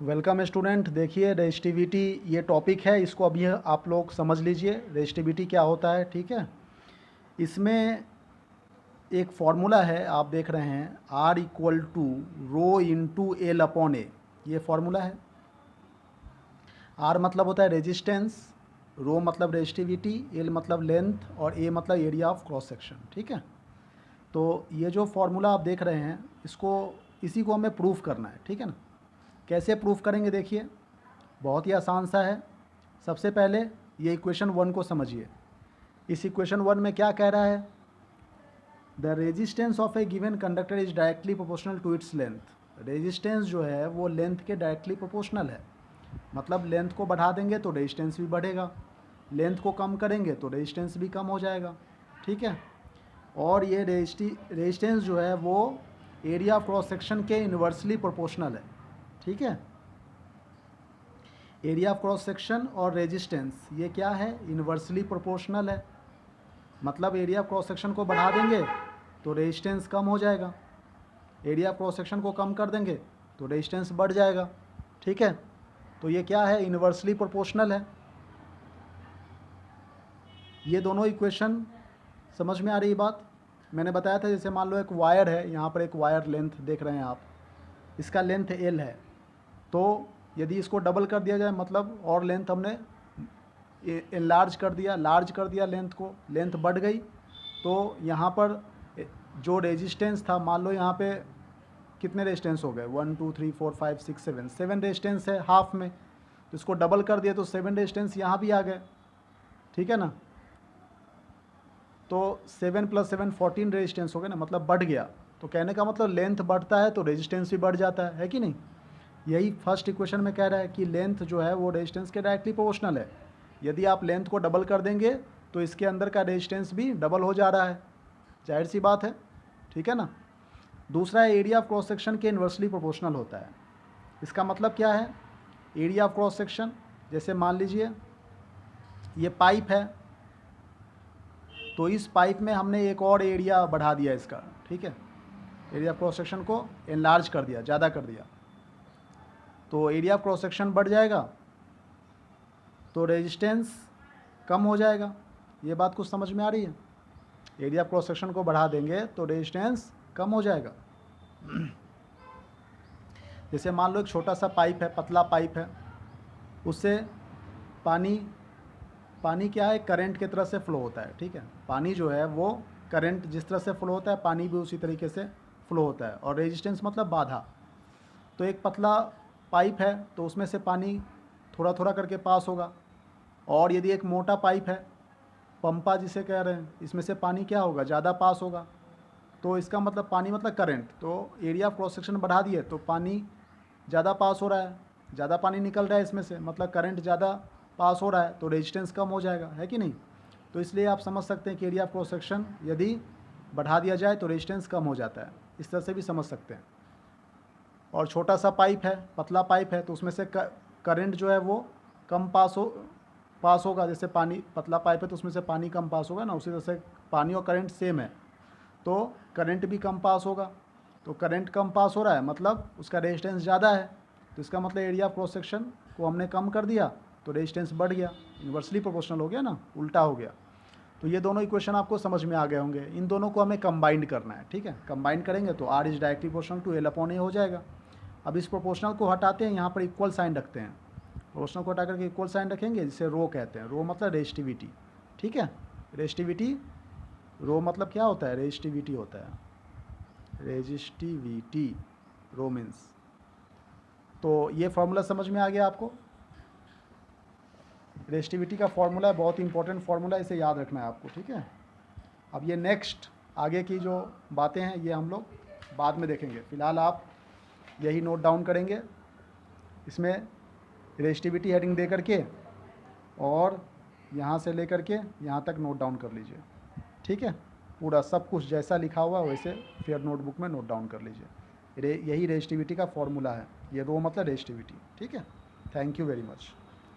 Welcome student. देखिए resistivity ये topic है, इसको अभी आप लोग समझ लीजिए रेजिस्टिविटी क्या होता है। ठीक है, इसमें एक फॉर्मूला है, आप देख रहे हैं R equal to rho into L upon A, ये फॉर्मूला है। R मतलब होता है रेजिस्टेंस, रो मतलब रेजिस्टिविटी, एल मतलब लेंथ और ए मतलब एरिया ऑफ क्रॉस सेक्शन। ठीक है, तो ये जो फॉर्मूला आप देख रहे हैं इसी को हमें प्रूफ करना है। ठीक है ना, कैसे प्रूफ करेंगे देखिए, बहुत ही आसान सा है। सबसे पहले ये इक्वेशन 1 को समझिए। इस इक्वेशन 1 में क्या कह रहा है, the resistance of a given conductor is directly proportional to its length. Resistance जो है वो लेंथ के डायरेक्टली प्रोपोर्शनल है, मतलब लेंथ को बढ़ा देंगे तो रेजिस्टेंस भी बढ़ेगा, लेंथ को कम करेंगे तो रेजिस्टेंस भी कम हो जाएगा। ठीक है, और ये रेजिस्टेंस जो है वो एरिया ऑफ क्रॉस सेक्शन के इन्वर्सली प्रोपोर्शनल है। ठीक है, एरिया ऑफ क्रॉस सेक्शन और रेजिस्टेंस ये क्या है, इन्वर्सली प्रोपोर्शनल है। मतलब एरिया ऑफ क्रॉस सेक्शन को बढ़ा देंगे तो रेजिस्टेंस कम हो जाएगा, एरिया ऑफ क्रॉस सेक्शन को कम कर देंगे तो रेजिस्टेंस बढ़ जाएगा। ठीक है, तो ये क्या है, इन्वर्सली प्रोपोर्शनल है। ये दोनों इक्वेशन समझ में आ रही बात। मैंने बताया था, जैसे मान लो एक वायर है, यहाँ पर एक वायर लेंथ देख रहे हैं आप, इसका लेंथ एल है, तो यदि इसको डबल कर दिया जाए मतलब और लेंथ हमने लार्ज कर दिया लेंथ को, लेंथ बढ़ गई, तो यहाँ पर जो रेजिस्टेंस था, मान लो यहाँ पे कितने रेजिस्टेंस हो गए, 1 2 3 4 5 6 7 रेजिस्टेंस है हाफ में, तो इसको डबल कर दिया तो 7 रेजिस्टेंस यहाँ भी आ गए। ठीक है ना, तो 7 + 7 14 रेजिस्टेंस हो गए ना, मतलब बढ़ गया। तो कहने का मतलब लेंथ बढ़ता है तो रेजिस्टेंस भी बढ़ जाता है कि नहीं। यही फर्स्ट इक्वेशन में कह रहा है कि लेंथ जो है वो रेजिस्टेंस के डायरेक्टली प्रोपोर्शनल है। यदि आप लेंथ को डबल कर देंगे तो इसके अंदर का रेजिस्टेंस भी डबल हो जा रहा है, जाहिर सी बात है। ठीक है ना, दूसरा है एरिया ऑफ क्रॉस सेक्शन के इन्वर्सली प्रोपोर्शनल होता है। इसका मतलब क्या है, एरिया ऑफ क्रॉस सेक्शन, जैसे मान लीजिए ये पाइप है, तो इस पाइप में हमने एक और एरिया बढ़ा दिया इसका। ठीक है, एरिया ऑफ क्रॉस सेक्शन को एनलार्ज कर दिया, ज़्यादा कर दिया, तो एरिया ऑफ क्रॉस सेक्शन बढ़ जाएगा तो रेजिस्टेंस कम हो जाएगा। ये बात कुछ समझ में आ रही है, एरिया ऑफ क्रॉस सेक्शन को बढ़ा देंगे तो रेजिस्टेंस कम हो जाएगा। जैसे मान लो एक छोटा सा पाइप है, पतला पाइप है, उससे पानी क्या है, करंट की तरह से फ्लो होता है। ठीक है, पानी जो है वो करंट जिस तरह से फ्लो होता है, पानी भी उसी तरीके से फ्लो होता है। और रेजिस्टेंस मतलब बाधा। तो एक पतला पाइप है तो उसमें से पानी थोड़ा थोड़ा करके पास होगा, और यदि एक मोटा पाइप है, पंपा जिसे कह रहे हैं, इसमें से पानी क्या होगा, ज़्यादा पास होगा। तो इसका मतलब पानी मतलब करंट, तो एरिया ऑफ क्रॉस सेक्शन बढ़ा दिए तो पानी ज़्यादा पास हो रहा है, ज़्यादा पानी निकल रहा है इसमें से, मतलब करंट ज़्यादा पास हो रहा है, तो रेजिस्टेंस कम हो जाएगा, है कि नहीं। तो इसलिए आप समझ सकते हैं कि एरिया ऑफ क्रॉस सेक्शन यदि बढ़ा दिया जाए तो रेजिस्टेंस कम हो जाता है, इस तरह से भी समझ सकते हैं। और छोटा सा पाइप है, पतला पाइप है, तो उसमें से करंट जो है वो कम पास होगा। जैसे पानी, पतला पाइप है तो उसमें से पानी कम पास होगा ना, उसी तरह से पानी और करंट सेम है तो करंट भी कम पास होगा। तो करंट कम पास हो रहा है मतलब उसका रेजिस्टेंस ज़्यादा है, तो इसका मतलब एरिया ऑफ क्रॉस सेक्शन को हमने कम कर दिया तो रेजिस्टेंस बढ़ गया, इन्वर्सली प्रोपोर्शनल हो गया ना, उल्टा हो गया। तो ये दोनों इक्वेशन आपको समझ में आ गए होंगे। इन दोनों को हमें कंबाइंड करना है। ठीक है, कंबाइंड करेंगे तो R is directly proportional to L upon A हो जाएगा। अब इस प्रोपोर्शनल को हटाते हैं, यहाँ पर इक्वल साइन रखते हैं, प्रोपोर्शनल को हटा करके इक्वल साइन रखेंगे, जिसे रो कहते हैं। रो मतलब रेजिस्टिविटी। ठीक है, रेजिस्टिविटी, रो मतलब क्या होता है, रेजिस्टिविटी होता है, रेजिस्टिविटी रो मीन्स। तो ये फार्मूला समझ में आ गया आपको। रेजिस्टिविटी का फार्मूला है, बहुत ही इंपॉर्टेंट फार्मूला, इसे याद रखना है आपको। ठीक है, अब ये नेक्स्ट आगे की जो बातें हैं ये हम लोग बाद में देखेंगे, फ़िलहाल आप यही नोट डाउन करेंगे, इसमें रेजिस्टिविटी हेडिंग दे करके और यहाँ से लेकर के यहाँ तक नोट डाउन कर लीजिए। ठीक है, पूरा सब कुछ जैसा लिखा हुआ वैसे फेयर नोटबुक में नोट डाउन कर लीजिए। यही रेजिस्टिविटी का फॉर्मूला है, ये रो मतलब रेजिस्टिविटी। ठीक है, थैंक यू वेरी मच।